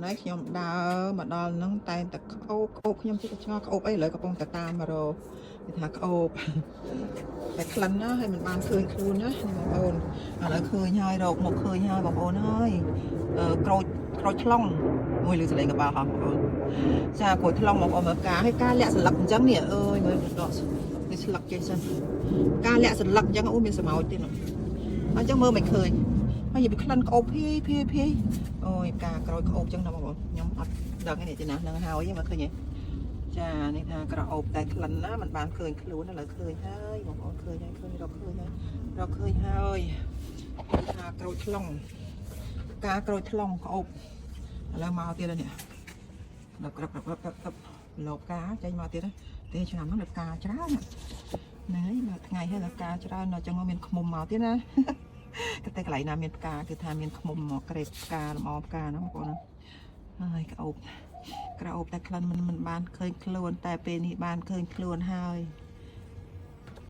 ណៃខ្ញុំដើរមកដល់ហ្នឹងតែតែក្អូបខ្ញុំជិះឆ្ងល់ក្អូបអីលើកំពុងតែតាមមករកគេថាក្អូបតែក្លិនណាហើយមិនបានឃើញខ្លួនណាបងប្អូនឥឡូវឃើញហើយរកមកឃើញហើយបងប្អូនហើយក្រូចថ្លុងមួយលើសលេងកបាល់ហោះបងប្អូនចាក្រូចថ្លុងបងប្អូនមើលការហើយការលាក់ស្លឹកអញ្ចឹងនេះអើយមើលដកនេះស្លឹកចេញសិនការលាក់ស្លឹកអញ្ចឹងអូមានសម្ោចទៀតអញ្ចឹងមើលមិនឃើញហើយនិយាយពីក្លិនក្អូបភាយអូយការក្រូចក្អូបអញ្ចឹងណាបងប្អូនខ្ញុំអត់ដឹងទេនេះទេណានឹងហើយមើលឃើញទេចានេះថាក្រអូបតែក្លិនណាมันបានឃើញខ្លួនឥឡូវឃើញហើយបងប្អូនឃើញហើយឃើញរកឃើញហើយថាក្រូចថ្លុងការក្រូចថ្លុងក្អូបឥឡូវមកទៀតហើយនេះដល់ក្របលោកការចេញមកទៀតទេឆ្នាំហ្នឹងដល់ការច្រើនហ្នឹងហើយដល់ថ្ងៃហើយដល់ការច្រើនដល់ចឹងមានខ្មុំមកទៀតណាតែកន្លែងណាមានផ្កាគឺថាមានខ្មុំមកក្រេបផ្កាលម្អផ្កាណាបងប្អូនហើយក្អូបតែក្លិនមិនបានឃើញខ្លួនតែពេលនេះបានឃើញខ្លួនហើយ